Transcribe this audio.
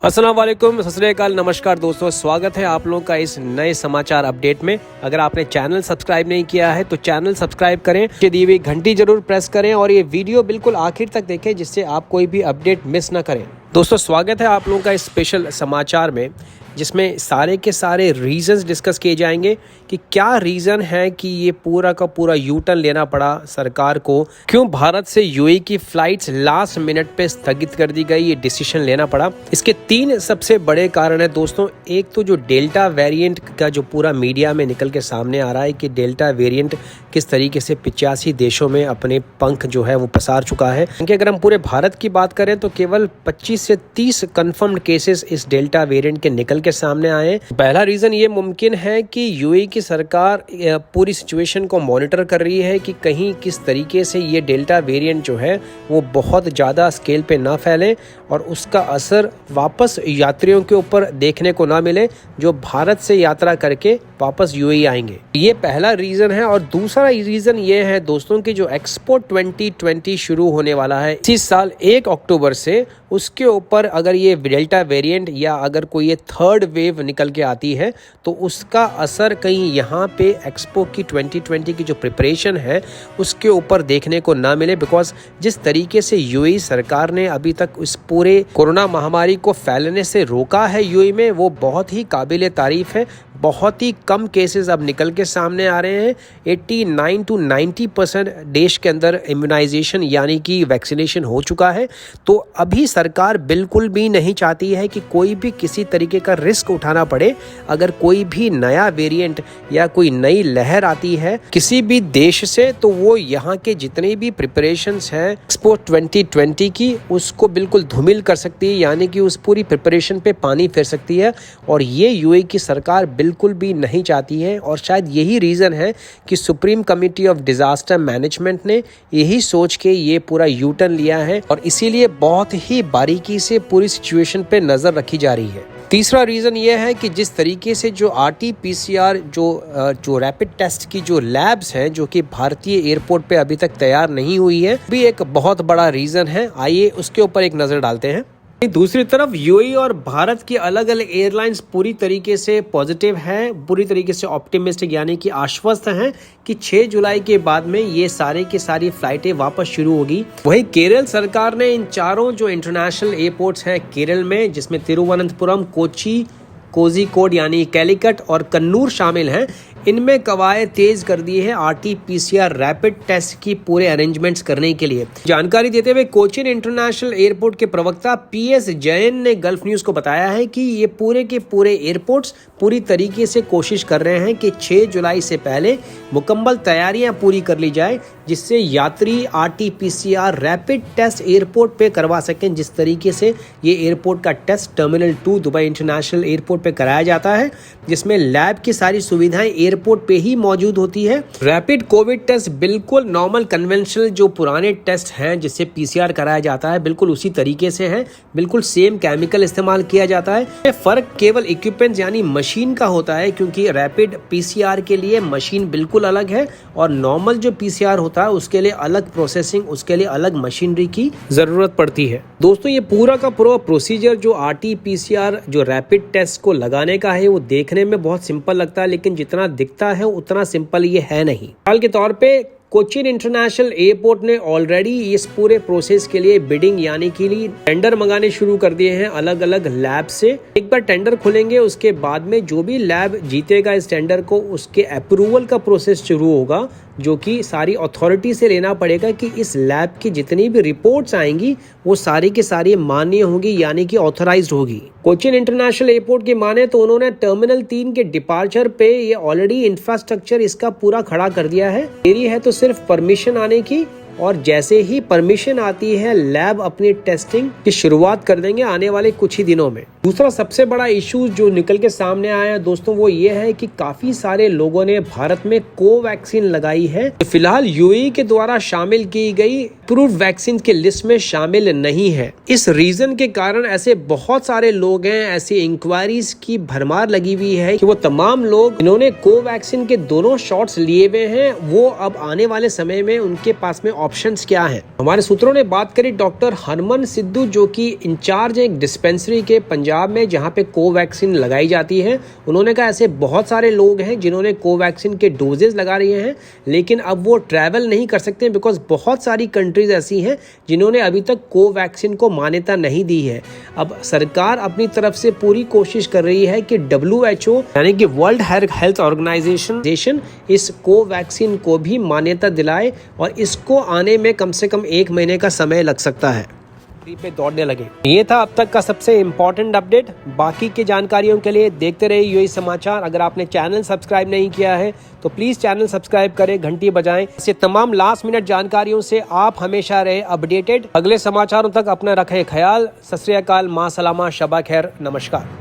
अस्सलाम वालेकुम, सत श्री अकाल, नमस्कार दोस्तों। स्वागत है आप लोगों का इस नए समाचार अपडेट में। अगर आपने चैनल सब्सक्राइब नहीं किया है तो चैनल सब्सक्राइब करें, दी हुई घंटी जरूर प्रेस करें और ये वीडियो बिल्कुल आखिर तक देखें जिससे आप कोई भी अपडेट मिस ना करें। दोस्तों स्वागत है आप लोगों का इस स्पेशल समाचार में जिसमें सारे के सारे रीज़न्स डिस्कस किए जाएंगे कि क्या रीज़न है कि ये पूरा का पूरा यू टर्न लेना पड़ा सरकार को, क्यों भारत से यूएई की फ़्लाइट्स लास्ट मिनट पे स्थगित कर दी गई, ये डिसीजन लेना पड़ा। इसके तीन सबसे बड़े कारण है दोस्तों। एक तो जो डेल्टा वेरिएंट का जो पूरा मीडिया में निकल के सामने आ रहा है कि डेल्टा वेरिएंट किस तरीके से 85 देशों में अपने पंख जो है वो पसार चुका है। क्योंकि अगर हम पूरे भारत की बात करें तो केवल 25 से 30 कन्फर्म्ड केसेस इस डेल्टा वेरिएंट के निकल के सामने आए। पहला रीजन ये मुमकिन है कि यूएई की सरकार पूरी सिचुएशन को मॉनिटर कर रही है कि कहीं किस तरीके से ये डेल्टा वेरिएंट जो है वो बहुत ज़्यादा स्केल पे ना फैले और उसका असर वापस यात्रियों के ऊपर देखने को ना मिले जो भारत से यात्रा करके वापस यूएई आएंगे। ये पहला रीजन है। और दूसरा रीजन ये है दोस्तों कि जो एक्सपो 2020 शुरू होने वाला है इसी साल 1 अक्टूबर से, उसके ऊपर अगर ये डेल्टा वेरिएंट या अगर कोई ये थर्ड वेव निकल के आती है तो उसका असर कहीं यहाँ पे एक्सपो की 2020 की जो प्रिपरेशन है उसके ऊपर देखने को ना मिले। बिकॉज जिस तरीके से यूएई सरकार ने अभी तक इस पूरे कोरोना महामारी को फैलने से रोका है यूएई में, वो बहुत ही काबिल तारीफ है। बहुत ही कम केसेस अब निकल के सामने आ रहे हैं। 89 to 90% देश के अंदर इम्यूनाइजेशन यानी कि वैक्सीनेशन हो चुका है। तो अभी सरकार बिल्कुल भी नहीं चाहती है कि कोई भी किसी तरीके का रिस्क उठाना पड़े। अगर कोई भी नया वेरिएंट या कोई नई लहर आती है किसी भी देश से तो वो यहाँ के जितने भी प्रिपरेशंस हैं एक्सपो 2020 की उसको बिल्कुल धूमिल कर सकती है, यानी कि उस पूरी प्रिपरेशन पे पानी फेर सकती है। और ये यूएई की सरकार बिल्कुल भी नहीं चाहती है। और शायद यही रीज़न है कि supreme committee of disaster management ने यही सोच के ये पूरा यू टर्न लिया है और इसीलिए बहुत ही बारीकी से पूरी सिचुएशन पे नज़र रखी जा रही है। तीसरा रीज़न ये है कि जिस तरीके से जो RT-PCR जो रैपिड टेस्ट की जो लैब्स हैं जो कि भारतीय एयरपोर्ट पे अभी तक तैयार नहीं हुई है, भी एक बहुत बड़ा रीज़न है। आइए उसके ऊपर एक नज़र डालते हैं। दूसरी तरफ यूएई और भारत की अलग अलग एयरलाइंस पूरी तरीके से पॉजिटिव हैं, पूरी तरीके से ऑप्टिमिस्टिक यानी कि आश्वस्त हैं कि 6 जुलाई के बाद में ये सारे की सारी फ्लाइटें वापस शुरू होगी। वहीं केरल सरकार ने इन चारों जो इंटरनेशनल एयरपोर्ट्स हैं केरल में, जिसमें तिरुवनंतपुरम, कोची, कोझिकोड यानी कैलिकट और कन्नूर शामिल हैं, इनमें कवायद तेज कर दी है RT-PCR रैपिड टेस्ट की पूरे अरेंजमेंट्स करने के लिए। जानकारी देते हुए कोचीन इंटरनेशनल एयरपोर्ट के प्रवक्ता PS जैन ने गल्फ न्यूज को बताया है कि ये पूरे के पूरे एयरपोर्ट्स पूरी तरीके से कोशिश कर रहे हैं कि 6 जुलाई से पहले मुकम्मल तैयारियां पूरी कर ली जाए जिससे यात्री RT-PCR रैपिड टेस्ट एयरपोर्ट पे करवा सकें। जिस तरीके से ये एयरपोर्ट का test terminal 2 Dubai international airport पे कराया जाता है, जिसमें लैब की सारी सुविधाएं एयरपोर्ट पे ही मौजूद होती है। रैपिड कोविड टेस्ट बिल्कुल नॉर्मल कन्वेंशनल जो पुराने टेस्ट हैं जिससे PCR कराया जाता है बिल्कुल उसी तरीके से है, बिल्कुल सेम केमिकल इस्तेमाल किया जाता है। फर्क केवल इक्विपमेंट्स यानी मशीन का होता है, क्योंकि रैपिड PCR के लिए मशीन बिल्कुल अलग है और नॉर्मल जो PCR होता है उसके लिए अलग प्रोसेसिंग, उसके लिए अलग मशीनरी की जरूरत पड़ती है। दोस्तों ये पूरा का पूरा प्रोसीजर जो RT-PCR जो रैपिड टेस्ट को लगाने का है वो देखने में बहुत सिंपल लगता है, लेकिन जितना दिखता है उतना सिंपल ये है नहीं। मिसाल के तौर पे कोचीन इंटरनेशनल एयरपोर्ट ने ऑलरेडी इस पूरे प्रोसेस के लिए बिडिंग यानी कि टेंडर मंगाने शुरू कर दिए हैं अलग अलग लैब से। एक बार टेंडर खुलेंगे उसके बाद में जो भी लैब जीतेगा इस टेंडर को उसके अप्रूवल का प्रोसेस शुरू होगा, जो कि सारी अथॉरिटी से लेना पड़ेगा कि इस लैब की जितनी भी रिपोर्ट्स आएंगी वो सारी की सारी मान्य होगी यानी कि ऑथराइज्ड होगी। कोचीन इंटरनेशनल एयरपोर्ट की माने तो उन्होंने टर्मिनल 3 के डिपार्चर पे ये ऑलरेडी इंफ्रास्ट्रक्चर इसका पूरा खड़ा कर दिया है। देरी है तो सिर्फ परमिशन आने की, और जैसे ही परमिशन आती है लैब अपनी टेस्टिंग की शुरुआत कर देंगे आने वाले कुछ ही दिनों में। दूसरा सबसे बड़ा इशू जो निकल के सामने आया है दोस्तों वो ये है कि काफी सारे लोगों ने भारत में कोवैक्सीन लगाई है। फिलहाल यूएई के द्वारा शामिल की गई अप्रूव्ड वैक्सीन के लिस्ट में शामिल नहीं है। इस रीजन के कारण ऐसे बहुत सारे लोग हैं, ऐसी इंक्वायरीज की भरमार लगी हुई है कि वो तमाम लोग इन्होंने कोवैक्सीन के दोनों शॉट्स लिए हुए हैं, वो अब आने वाले समय में उनके पास में ऑप्शंस क्या हैं। हमारे सूत्रों ने बात करी डॉक्टर हरमन सिद्धू, जो कि इंचार्ज है एक डिस्पेंसरी के पंजाब में जहां पे कोवैक्सीन लगाई जाती है। उन्होंने कहा ऐसे बहुत सारे लोग हैं जिन्होंने कोवैक्सीन के डोजेज लगा रहे हैं, लेकिन अब वो ट्रैवल नहीं कर सकते बिकॉज बहुत सारी कंट्रीज ऐसी हैं जिन्होंने अभी तक कोवैक्सीन को मान्यता नहीं दी है। अब सरकार अपनी तरफ से पूरी कोशिश कर रही है कि WHO यानी कि वर्ल्ड हेल्थ ऑर्गेनाइजेशन इस कोवैक्सीन को भी मान्यता दिलाए और इसको आने में कम से कम 1 महीने का समय लग सकता है। पे दौड़ने लगे। ये था अब तक का सबसे इम्पोर्टेंट अपडेट। बाकी की जानकारियों के लिए देखते रहिए यूएई समाचार। अगर आपने चैनल सब्सक्राइब नहीं किया है तो प्लीज चैनल सब्सक्राइब करें, घंटी बजाएं। ऐसे तमाम लास्ट मिनट जानकारियों से आप हमेशा रहे अपडेटेड। अगले समाचारों तक अपना रखें ख्याल। सत श्री अकाल, मां सलामा, शबा खैर, नमस्कार।